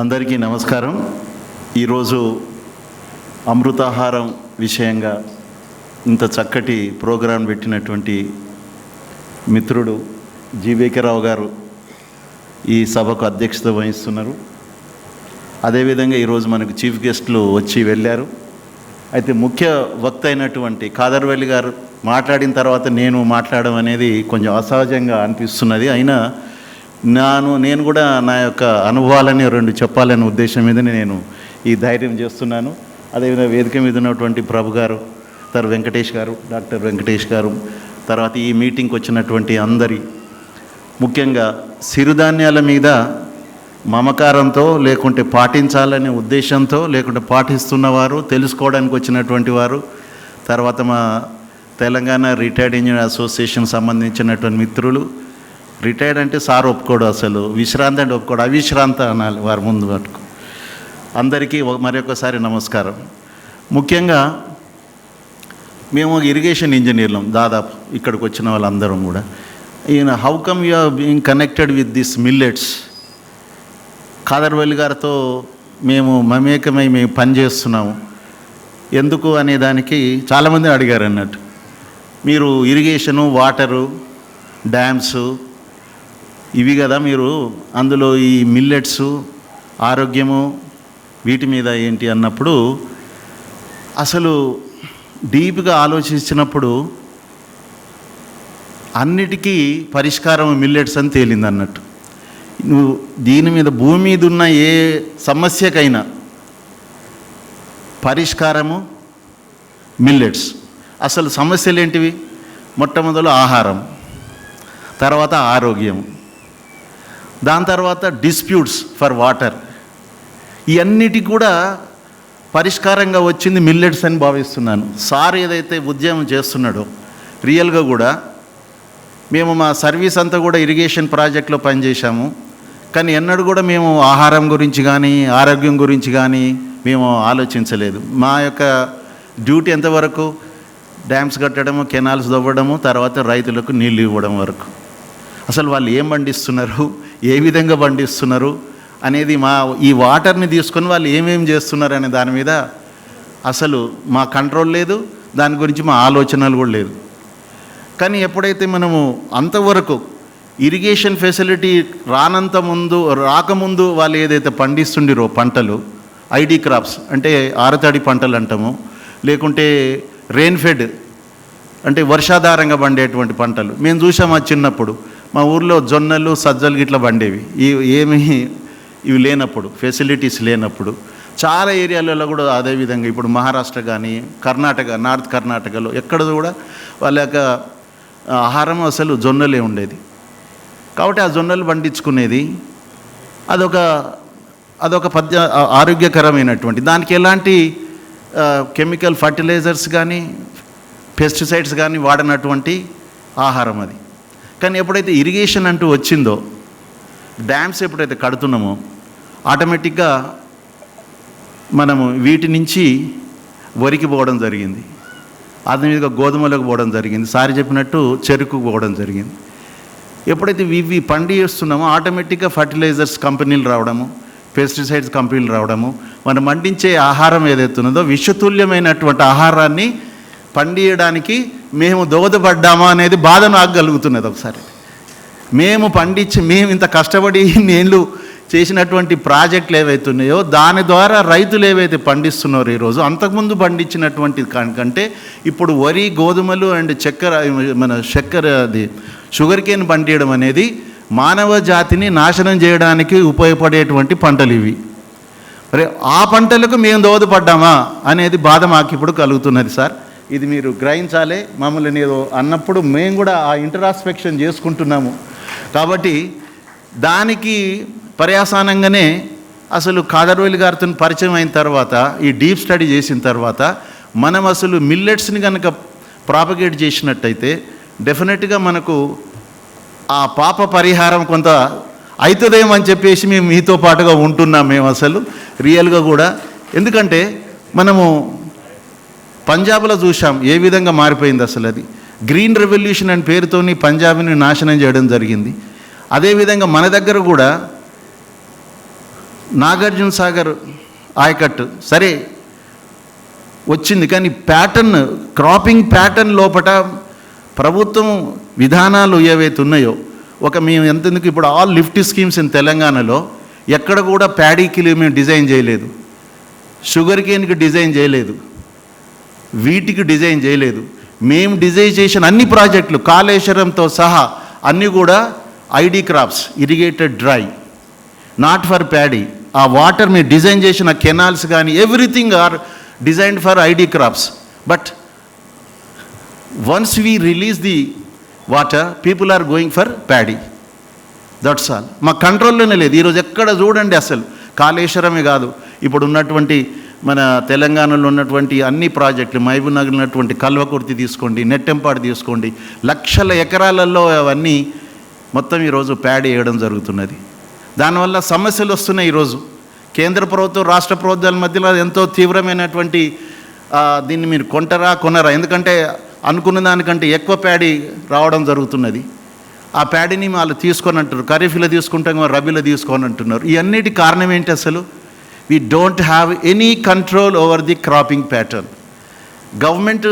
అందరికీ నమస్కారం. ఈరోజు అమృతాహారం విషయంగా ఇంత చక్కటి ప్రోగ్రాం పెట్టినటువంటి మిత్రుడు జీవేకరావు గారు ఈ సభకు అధ్యక్షత వహిస్తున్నారు. అదేవిధంగా ఈరోజు మనకు చీఫ్ గెస్ట్లు వచ్చి వెళ్ళారు. అయితే ముఖ్య వక్త అయినటువంటి కాదర్వల్లి గారు మాట్లాడిన తర్వాత నేను మాట్లాడడం అనేది కొంచెం అసహజంగా అనిపిస్తున్నది. అయినా నేను కూడా నా యొక్క అనుభవాలని రెండు చెప్పాలనే ఉద్దేశం మీద నేను ఈ ధైర్యం చేస్తున్నాను. అదేవిధంగా వేదిక మీద ఉన్నటువంటి ప్రభు గారు, వెంకటేష్ గారు, డాక్టర్ వెంకటేష్ గారు, తర్వాత ఈ మీటింగ్కి వచ్చినటువంటి అందరి, ముఖ్యంగా సిరుధాన్యాల మీద మమకారంతో లేకుంటే పాటించాలనే ఉద్దేశంతో లేకుంటే పాటిస్తున్నవారు, తెలుసుకోవడానికి వచ్చినటువంటి వారు, తర్వాత మా తెలంగాణ రిటైర్డ్ ఇంజనీర్ అసోసియేషన్ సంబంధించినటువంటి మిత్రులు, రిటైర్డ్ అంటే సార్ ఒప్పుకోడు, అసలు విశ్రాంతి అంటే ఒప్పుకోడు, అవిశ్రాంత అనాలి వారు ముందు పట్టుకు. అందరికీ మరొకసారి నమస్కారం. ముఖ్యంగా మేము ఇరిగేషన్ ఇంజనీర్లం, దాదాపు ఇక్కడికి వచ్చిన వాళ్ళందరం కూడా. ఈయన how come you are being connected with this millets? Khadar Valli గారితో మేము మమేకమై మేము పనిచేస్తున్నాము ఎందుకు అనే దానికి చాలామంది అడిగారు అన్నట్టు. మీరు ఇరిగేషను, వాటరు, డ్యామ్సు ఇవి కదా మీరు, అందులో ఈ మిల్లెట్సు, ఆరోగ్యము వీటి మీద ఏంటి అన్నప్పుడు అసలు డీప్గా ఆలోచించినప్పుడు అన్నిటికీ పరిష్కారం మిల్లెట్స్ అని తేలింది అన్నట్టు. నువ్వు దీని మీద భూమి మీద ఉన్న ఏ సమస్యకైనా పరిష్కారము మిల్లెట్స్. అసలు సమస్యలు ఏంటివి? మొట్టమొదలు ఆహారం, తర్వాత ఆరోగ్యం, దాని తర్వాత డిస్ప్యూట్స్ ఫర్ వాటర్. ఇవన్నిటికి కూడా పరిష్కారంగా వచ్చింది మిల్లెట్స్ అని భావిస్తున్నాను. సార్ ఏదైతే ఉద్యమం చేస్తున్నాడో రియల్గా కూడా మేము మా సర్వీస్ అంతా కూడా ఇరిగేషన్ ప్రాజెక్ట్లో పనిచేశాము. కానీ ఎన్నడూ కూడా మేము ఆహారం గురించి కానీ ఆరోగ్యం గురించి కానీ మేము ఆలోచించలేదు. మా యొక్క డ్యూటీ ఎంతవరకు డ్యామ్స్ కట్టడము, కెనాల్స్ దవ్వడము, తర్వాత రైతులకు నీళ్ళు ఇవ్వడం వరకు. అసలు వాళ్ళు ఏం పండిస్తున్నారు, ఏ విధంగా పండిస్తున్నారు అనేది ఈ వాటర్ని తీసుకొని వాళ్ళు ఏమేమి చేస్తున్నారు అనే దాని మీద అసలు మా కంట్రోల్ లేదు, దాని గురించి మా ఆలోచనలు కూడా లేదు. కానీ ఎప్పుడైతే మనము అంతవరకు ఇరిగేషన్ ఫెసిలిటీ రాకముందు వాళ్ళు ఏదైతే పండిస్తుండిరో పంటలు, ఐడి క్రాప్స్ అంటే ఆరుతడి పంటలు అంటాము, లేకుంటే రెయిన్ఫెడ్ అంటే వర్షాధారంగా పండేటువంటి పంటలు మేము చూసాము. చిన్నప్పుడు మా ఊర్లో జొన్నలు, సజ్జలు గిట్లా పండేవి. ఇవి లేనప్పుడు, ఫెసిలిటీస్ లేనప్పుడు చాలా ఏరియాలలో కూడా అదేవిధంగా ఇప్పుడు మహారాష్ట్ర కానీ కర్ణాటక, నార్త్ కర్ణాటకలో ఎక్కడ కూడా వాళ్ళ యొక్క ఆహారం అసలు జొన్నలే ఉండేది. కాబట్టి ఆ జొన్నలు పండించుకునేది అదొక ఆరోగ్యకరమైనటువంటి, దానికి ఎలాంటి కెమికల్ ఫర్టిలైజర్స్ కానీ పెస్టిసైడ్స్ కానీ వాడినటువంటి ఆహారం అది. కానీ ఎప్పుడైతే ఇరిగేషన్ అంటూ వచ్చిందో, డ్యామ్స్ ఎప్పుడైతే కడుతున్నామో ఆటోమేటిక్గా మనము వీటి నుంచి వరికి పోవడం జరిగింది, అది మీదుగా గోధుమలకు పోవడం జరిగింది, సారి చెప్పినట్టు చెరుకు పోవడం జరిగింది. ఎప్పుడైతే ఇవి పండిస్తున్నామో ఆటోమేటిక్గా ఫర్టిలైజర్స్ కంపెనీలు రావడము, పెస్టిసైడ్స్ కంపెనీలు రావడము, మనం పండించే ఆహారం ఏదైతే ఉన్నదో విషతుల్యమైనటువంటి ఆహారాన్ని పండియడానికి మేము దోహదపడ్డామా అనేది బాధ నాకు కలుగుతున్నది. ఒకసారి మేము ఇంత కష్టపడి నేను చేసినటువంటి ప్రాజెక్టులు ఏవైతున్నాయో దాని ద్వారా రైతులు ఏవైతే పండిస్తున్నారో ఈరోజు, అంతకుముందు పండించినటువంటి కంటే ఇప్పుడు వరి, గోధుమలు అండ్ అది షుగర్ కేన్ పండియడం అనేది మానవ జాతిని నాశనం చేయడానికి ఉపయోగపడేటువంటి పంటలు ఇవి. మరి ఆ పంటలకు మేము దోహదపడ్డామా అనేది బాధ మాకు ఇప్పుడు కలుగుతున్నది సార్. ఇది మీరు గ్రహించాలి. మమ్మల్ని ఏదో అన్నప్పుడు మేము కూడా ఆ ఇంటరాస్పెక్షన్ చేసుకుంటున్నాము. కాబట్టి దానికి పర్యాసానంగానే అసలు కాదర్వల్లి గారితో పరిచయం అయిన తర్వాత, ఈ డీప్ స్టడీ చేసిన తర్వాత మనం అసలు మిల్లెట్స్ని కనుక ప్రాపగేట్ చేసినట్టయితే డెఫినెట్గా మనకు ఆ పాప పరిహారం కొంత అవుతుందేమో అని చెప్పేసి మేము మీతో పాటుగా ఉంటున్నాం. మేము అసలు రియల్గా కూడా, ఎందుకంటే మనము పంజాబ్లో చూసాం ఏ విధంగా మారిపోయింది అసలు. అది గ్రీన్ రెవల్యూషన్ అనే పేరుతోని పంజాబ్ని నాశనం చేయడం జరిగింది. అదేవిధంగా మన దగ్గర కూడా నాగార్జున సాగర్ ఆయకట్టు సరే వచ్చింది, కానీ ప్యాటర్న్, క్రాపింగ్ ప్యాటర్న్ లోపల ప్రభుత్వం విధానాలు ఏవైతే ఉన్నాయో, మేము ఎంతెందుకు ఇప్పుడు ఆల్ లిఫ్ట్ స్కీమ్స్ ఇన్ తెలంగాణలో ఎక్కడ కూడా ప్యాడీకి మేము డిజైన్ చేయలేదు, షుగర్ కేన్కి డిజైన్ చేయలేదు, వీటికి డిజైన్ చేయలేదు. మేము డిజైన్ చేసిన అన్ని ప్రాజెక్టులు కాళేశ్వరంతో సహా అన్నీ కూడా ID crops, irrigated dry, not for paddy. ఆ వాటర్ మేము డిజైన్ చేసిన కెనాల్స్ కానీ everything are designed for ID crops. But once we release the water, people are going for paddy. That's all. మా కంట్రోల్లోనే లేదు. ఈరోజు ఎక్కడ చూడండి అసలు కాళేశ్వరమే కాదు, ఇప్పుడు ఉన్నటువంటి మన తెలంగాణలో ఉన్నటువంటి అన్ని ప్రాజెక్టులు, మహబూబ్ నగర్ ఉన్నటువంటి కల్వకుర్తి తీసుకోండి, నెట్టెంపాడు తీసుకోండి, లక్షల ఎకరాలలో అవన్నీ మొత్తం ఈరోజు ప్యాడీ వేయడం జరుగుతున్నది. దానివల్ల సమస్యలు వస్తున్నాయి. ఈరోజు కేంద్ర ప్రభుత్వం రాష్ట్ర ప్రభుత్వాల మధ్యలో ఎంతో తీవ్రమైనటువంటి దీన్ని మీరు కొనరా, ఎందుకంటే అనుకున్న దానికంటే ఎక్కువ ప్యాడీ రావడం జరుగుతున్నది. ఆ ప్యాడీని వాళ్ళు తీసుకొని అంటారు, ఖరీఫ్లో తీసుకుంటాం, రబీలో తీసుకొని అంటున్నారు. ఈ అన్నిటి కారణం ఏంటి అసలు? we don't have any control over the cropping pattern. Government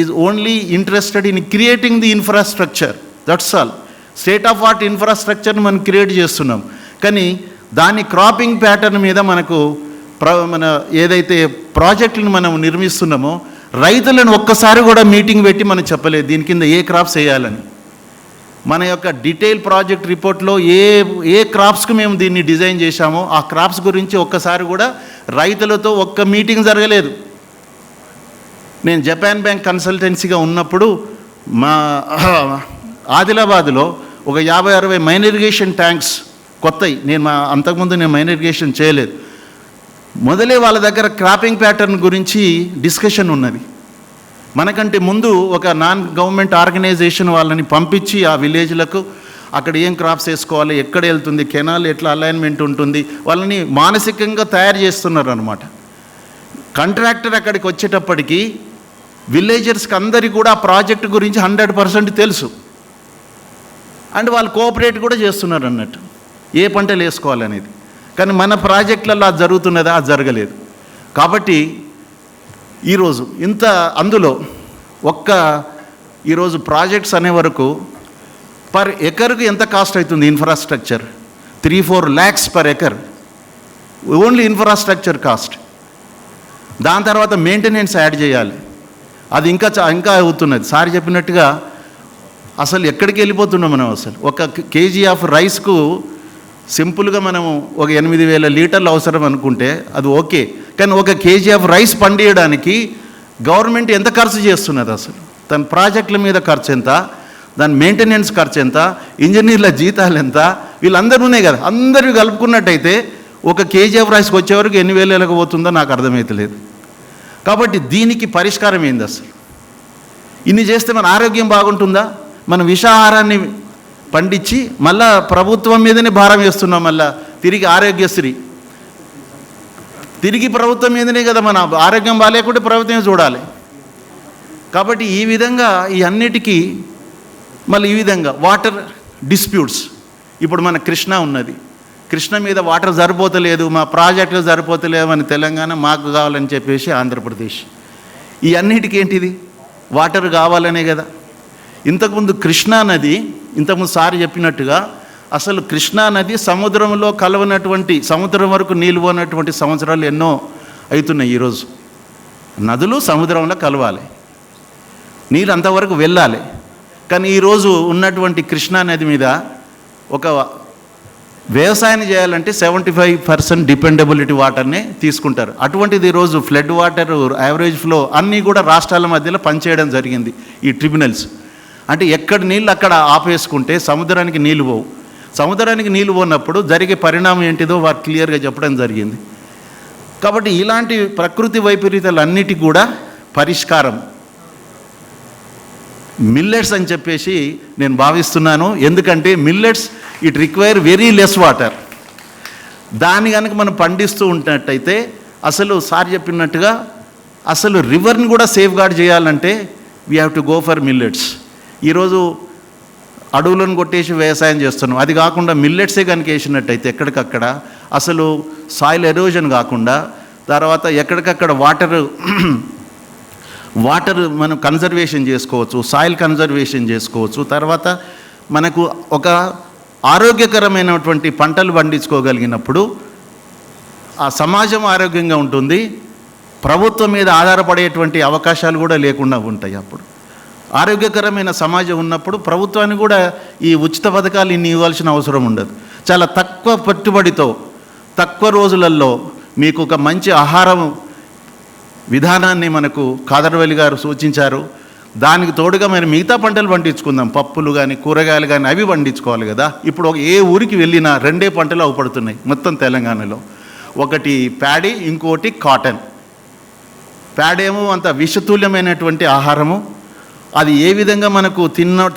is only interested in creating the infrastructure, that's all. State of art infrastructure మనం క్రియేట్ చేస్తున్నాం, కానీ దాని క్రాపింగ్ ప్యాటర్న్ మీద మనకు మన ఏదైతే ప్రాజెక్టులను మనం నిర్మిస్తున్నామో రైతులను ఒక్కసారి కూడా మీటింగ్ పెట్టి మనం చెప్పలేదు దీని కింద ఏ క్రాప్స్ వేయాలని. మన యొక్క డీటెయిల్ ప్రాజెక్ట్ రిపోర్ట్లో ఏ క్రాప్స్కి మేము దీన్ని డిజైన్ చేశామో ఆ క్రాప్స్ గురించి ఒక్కసారి కూడా రైతులతో ఒక్క మీటింగ్ జరగలేదు. నేను జపాన్ బ్యాంక్ కన్సల్టెన్సీగా ఉన్నప్పుడు మా ఆదిలాబాద్లో ఒక 50-60 మైన్ ఇరిగేషన్ ట్యాంక్స్ కొత్తవి. అంతకుముందు నేను మైన్ ఇరిగేషన్ చేయలేదు. మొదలే వాళ్ళ దగ్గర క్రాపింగ్ ప్యాటర్న్ గురించి డిస్కషన్ ఉన్నది. మనకంటే ముందు ఒక నాన్ గవర్నమెంట్ ఆర్గనైజేషన్ వాళ్ళని పంపించి ఆ విలేజ్లకు అక్కడ ఏం క్రాప్స్ వేసుకోవాలి, ఎక్కడ వెళ్తుంది, కెనాల్ ఎట్లా అలైన్మెంట్ ఉంటుంది, వాళ్ళని మానసికంగా తయారు చేస్తున్నారు అనమాట. కాంట్రాక్టర్ అక్కడికి వచ్చేటప్పటికి విలేజర్స్కి అందరికీ కూడా ఆ ప్రాజెక్టు గురించి 100% తెలుసు. అండ్ వాళ్ళు కోఆపరేట్ కూడా చేస్తున్నారు అన్నట్టు ఏ పంటలు వేసుకోవాలనేది. కానీ మన ప్రాజెక్టులలో అది జరుగుతున్నదా? అది జరగలేదు. కాబట్టి ఈరోజు అందులో ఈరోజు ప్రాజెక్ట్స్ అనే వరకు పర్ ఎకర్కు ఎంత కాస్ట్ అవుతుంది? Infrastructure 3-4 lakhs per acre, only infrastructure cost. దాని తర్వాత మెయింటెనెన్స్ యాడ్ చేయాలి, అది ఇంకా అవుతున్నది. సార్ చెప్పినట్టుగా అసలు ఎక్కడికి వెళ్ళిపోతున్నాం మనం. అసలు 1 kg ఆఫ్ రైస్కు సింపుల్గా మనము ఒక 8,000 లీటర్లు అవసరం అనుకుంటే అది ఓకే, కానీ 1 kg ఆఫ్ రైస్ పండియడానికి గవర్నమెంట్ ఎంత ఖర్చు చేస్తున్నది? అసలు తన ప్రాజెక్టుల మీద ఖర్చు ఎంత, దాని మెయింటెనెన్స్ ఖర్చు ఎంత, ఇంజనీర్ల జీతాలు ఎంత, వీళ్ళందరూ ఉన్నాయి కదా, అందరివి కలుపుకున్నట్టయితే 1 kg ఆఫ్ రైస్కి వచ్చేవరకు ఎన్ని వేలకు పోతుందో నాకు అర్థమవుతలేదు. కాబట్టి దీనికి పరిష్కారం ఏంది? అసలు ఇన్ని చేస్తే మన ఆరోగ్యం బాగుంటుందా? మనం విషాహారాన్ని పండించి మళ్ళా ప్రభుత్వం మీదనే భారం వేస్తున్నాం. మళ్ళా తిరిగి ఆరోగ్యశ్రీ తిరిగి ప్రభుత్వం మీదనే కదా. మన ఆరోగ్యం బాగాలేకుంటే ప్రభుత్వమే చూడాలి. కాబట్టి ఈ విధంగా ఈ అన్నిటికీ మళ్ళీ ఈ విధంగా వాటర్ డిస్ప్యూట్స్. ఇప్పుడు మన కృష్ణ ఉన్నది, కృష్ణ మీద వాటర్ సరిపోతలేదు, మా ప్రాజెక్టులు సరిపోతలేవు అని తెలంగాణ, మాకు కావాలని చెప్పేసి ఆంధ్రప్రదేశ్. ఈ అన్నిటికీ ఏంటిది? వాటర్ కావాలనే కదా. ఇంతకుముందు కృష్ణా నది, ఇంతకుముందు సార్ చెప్పినట్టుగా అసలు కృష్ణా నది సముద్రంలో కలవనటువంటి, సముద్రం వరకు నీళ్ళు పోనటువంటి సంవత్సరాలు ఎన్నో అవుతున్నాయి. ఈరోజు నదులు సముద్రంలో కలవాలి, నీళ్ళు అంతవరకు వెళ్ళాలి. కానీ ఈరోజు ఉన్నటువంటి కృష్ణా నది మీద ఒక వ్యవసాయం చేయాలంటే 75% డిపెండబిలిటీ వాటర్నే తీసుకుంటారు. అటువంటిది ఈరోజు ఫ్లడ్ వాటర్, యావరేజ్ ఫ్లో అన్నీ కూడా రాష్ట్రాల మధ్యలో పనిచేయడం జరిగింది ఈ ట్రిబ్యునల్స్. అంటే ఎక్కడ నీళ్ళు అక్కడ ఆపేసుకుంటే సముద్రానికి నీళ్ళు పోవు. సముద్రానికి నీళ్ళు పోనప్పుడు జరిగే పరిణామం ఏంటిదో వారు క్లియర్గా చెప్పడం జరిగింది. కాబట్టి ఇలాంటి ప్రకృతి వైపరీత్యాలన్నిటికీ కూడా పరిష్కారం మిల్లెట్స్ అని చెప్పేసి నేను భావిస్తున్నాను. ఎందుకంటే millets it require very less water. దాన్ని కనుక మనం పండిస్తూ ఉంటున్నట్టయితే అసలు సార్ చెప్పినట్టుగా అసలు రివర్ని కూడా సేఫ్ గార్డ్ చేయాలంటే we have to go for millets. ఈరోజు అడవులను కొట్టేసి వ్యవసాయం చేస్తున్నాం. అది కాకుండా మిల్లెట్సే కనుక వేసినట్టయితే ఎక్కడికక్కడ అసలు సాయిల్ ఎరోజన్ కాకుండా, తర్వాత ఎక్కడికక్కడ వాటర్ మనం కన్జర్వేషన్ చేసుకోవచ్చు, సాయిల్ కన్జర్వేషన్ చేసుకోవచ్చు. తర్వాత మనకు ఒక ఆరోగ్యకరమైనటువంటి పంటలు పండించుకోగలిగినప్పుడు ఆ సమాజం ఆరోగ్యంగా ఉంటుంది, ప్రభుత్వం మీద ఆధారపడేటువంటి అవకాశాలు కూడా లేకుండా ఉంటాయి. అప్పుడు ఆరోగ్యకరమైన సమాజం ఉన్నప్పుడు ప్రభుత్వానికి కూడా ఈ ఉచిత పథకాలు ఇన్ని ఇవ్వాల్సిన అవసరం ఉండదు. చాలా తక్కువ పెట్టుబడితో తక్కువ రోజులలో మీకు ఒక మంచి ఆహారం విధానాన్ని మనకు కాదర్వల్లి గారు సూచించారు. దానికి తోడుగా మనం మిగతా పంటలు పండించుకుందాం, పప్పులు కానీ కూరగాయలు కానీ అవి పండించుకోవాలి కదా. ఇప్పుడు ఏ ఊరికి వెళ్ళినా 2 పంటలు అవపడుతున్నాయి మొత్తం తెలంగాణలో. ఒకటి ప్యాడీ, ఇంకోటి కాటన్. ప్యాడేమో అంత విషతుల్యమైనటువంటి ఆహారము, అది ఏ విధంగా మనకు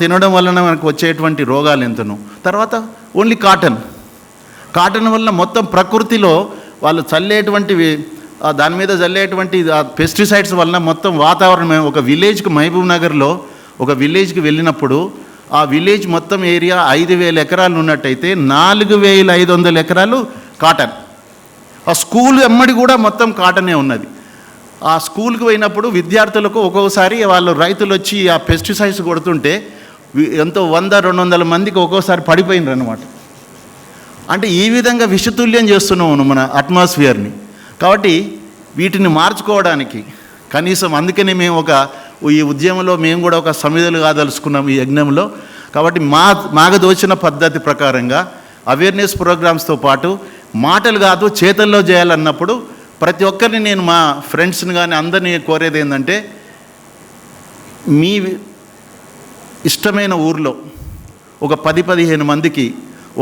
తినడం వలన మనకు వచ్చేటువంటి రోగాలు ఎంతను. తర్వాత ఓన్లీ కాటన్ వల్ల మొత్తం ప్రకృతిలో వాళ్ళు చల్లేటువంటివి, దాని మీద చల్లేటువంటి పెస్టిసైడ్స్ వలన మొత్తం వాతావరణం. ఒక విలేజ్కి, మహబూబ్ నగర్లో ఒక విలేజ్కి వెళ్ళినప్పుడు ఆ విలేజ్ మొత్తం ఏరియా 5,000 ఎకరాలు ఉన్నట్టయితే 4,500 ఎకరాలు కాటన్. ఆ స్కూల్ ఎమ్మడి కూడా మొత్తం కాటనే ఉన్నది. ఆ స్కూల్కి పోయినప్పుడు విద్యార్థులకు ఒక్కొక్కసారి వాళ్ళు రైతులు వచ్చి ఆ పెస్టిసైడ్స్ కొడుతుంటే ఎంతో 100-200 మందికి ఒక్కోసారి పడిపోయినారు అనమాట. అంటే ఈ విధంగా విషతుల్యం చేస్తున్నాము మన అట్మాస్ఫియర్ని. కాబట్టి వీటిని మార్చుకోవడానికి కనీసం అందుకని మేము ఈ ఉద్యమంలో మేము కూడా ఒక సమిధులు కాదలుచుకున్నాం ఈ యజ్ఞంలో. కాబట్టి మాకు దోచిన పద్ధతి ప్రకారంగా అవేర్నెస్ ప్రోగ్రామ్స్తో పాటు మాటలు కాదు చేతల్లో చేయాలన్నప్పుడు ప్రతి ఒక్కరిని నేను మా ఫ్రెండ్స్ని కానీ అందరినీ కోరేది ఏంటంటే, మీ ఇష్టమైన ఊర్లో ఒక 10-15 మందికి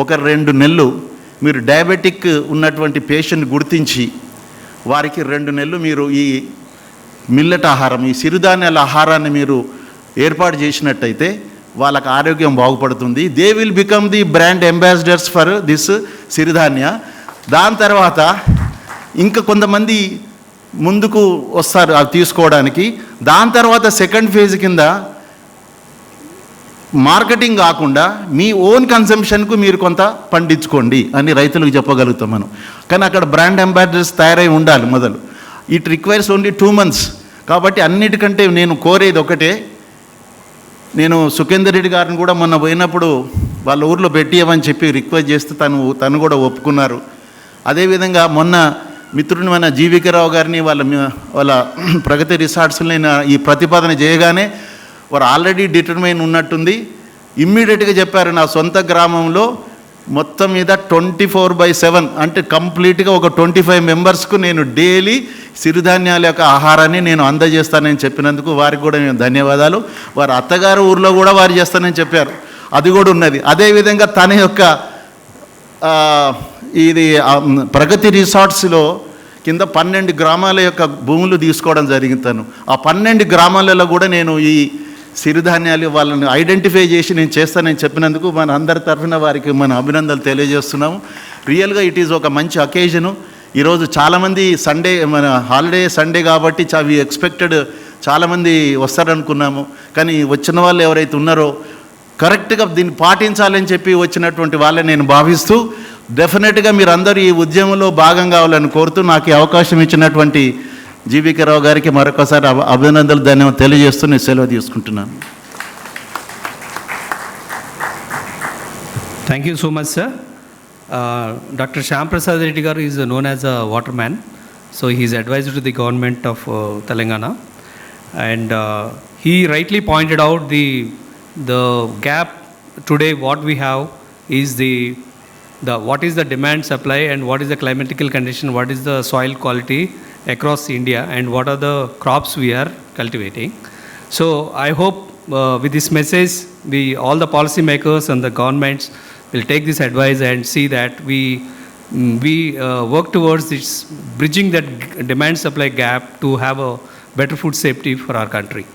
ఒక 2 నెలలు మీరు డయాబెటిక్ ఉన్నటువంటి పేషెంట్ గుర్తించి వారికి 2 నెలలు మీరు ఈ మిల్లెట్ ఆహారం, ఈ సిరిధాన్యాల ఆహారాన్ని మీరు ఏర్పాటు చేసినట్టయితే వాళ్ళకి ఆరోగ్యం బాగుపడుతుంది. They will become the brand ambassadors for this Siridhanya. దాని తర్వాత ఇంకా కొంతమంది ముందుకు వస్తారు అవి తీసుకోవడానికి. దాని తర్వాత సెకండ్ ఫేజ్ కింద మార్కెటింగ్ కాకుండా మీ ఓన్ కన్సంప్షన్కు మీరు కొంత పండించుకోండి అని రైతులకు చెప్పగలుగుతాం మనం. కానీ అక్కడ బ్రాండ్ అంబాసిడర్స్ తయారై ఉండాలి మొదలు. It requires only 2 months. కాబట్టి అన్నిటికంటే నేను కోరేది ఒకటే, నేను సుఖేందర్ రెడ్డి గారిని కూడా మొన్న పోయినప్పుడు వాళ్ళ ఊర్లో పెట్టియమని చెప్పి రిక్వెస్ట్ చేస్తే తను కూడా ఒప్పుకున్నారు. అదేవిధంగా మొన్న మిత్రుని మన జీవికరావు గారిని వాళ్ళ ప్రగతి రిసార్ట్స్లో ఈ ప్రతిపాదన చేయగానే వారు ఆల్రెడీ డిటర్మైన్ ఉన్నట్టుంది. ఇమ్మీడియట్గా చెప్పారు, నా సొంత గ్రామంలో మొత్తం మీద 24/7 అంటే కంప్లీట్గా ఒక 25 మెంబర్స్కు నేను డైలీ సిరిధాన్యాల యొక్క ఆహారాన్ని నేను అందజేస్తానని చెప్పినందుకు వారికి కూడా నేను ధన్యవాదాలు. వారి అత్తగారు ఊర్లో కూడా వారు చేస్తానని చెప్పారు, అది కూడా ఉన్నది. అదేవిధంగా తన యొక్క ఇది ప్రగతి రిసార్ట్స్లో కింద 12 గ్రామాల యొక్క భూములు తీసుకోవడం జరిగింది. ఆ 12 గ్రామాలలో కూడా నేను ఈ సిరిధాన్యాలు వాళ్ళని ఐడెంటిఫై చేసి నేను చేస్తానని చెప్పినందుకు మన అందరి తరఫున వారికి మన అభినందనలు తెలియజేస్తున్నాము. రియల్గా ఇట్ ఈజ్ ఒక మంచి అకేజను. ఈరోజు చాలామంది సండే మన హాలిడే సండే కాబట్టి వి ఎక్స్పెక్టెడ్ చాలామంది వస్తారనుకున్నాము. కానీ వచ్చిన వాళ్ళు ఎవరైతే ఉన్నారో కరెక్ట్గా దీన్ని పాటించాలని చెప్పి వచ్చినటువంటి వాళ్ళని నేను భావిస్తూ డెఫినెట్గా మీరు అందరూ ఈ ఉద్యమంలో భాగం కావాలని కోరుతూ నాకు ఈ అవకాశం ఇచ్చినటువంటి జీవికే రావు గారికి మరొకసారి అభినందనలు ధన్యవాదాలు తెలియజేస్తూ నేను సెలవు తీసుకుంటున్నాను. Thank you so much, sir. Dr. Shyam Prasad Reddy garu is known as a waterman. So he is advisor to the government of Telangana. And he rightly pointed out the gap today what we have is what is the demand supply and what is the climatical condition, what is the soil quality across India and what are the crops we are cultivating. So I hope with this message all the policy makers and the governments will take this advice and see that we work towards bridging that demand supply gap to have a better food safety for our country.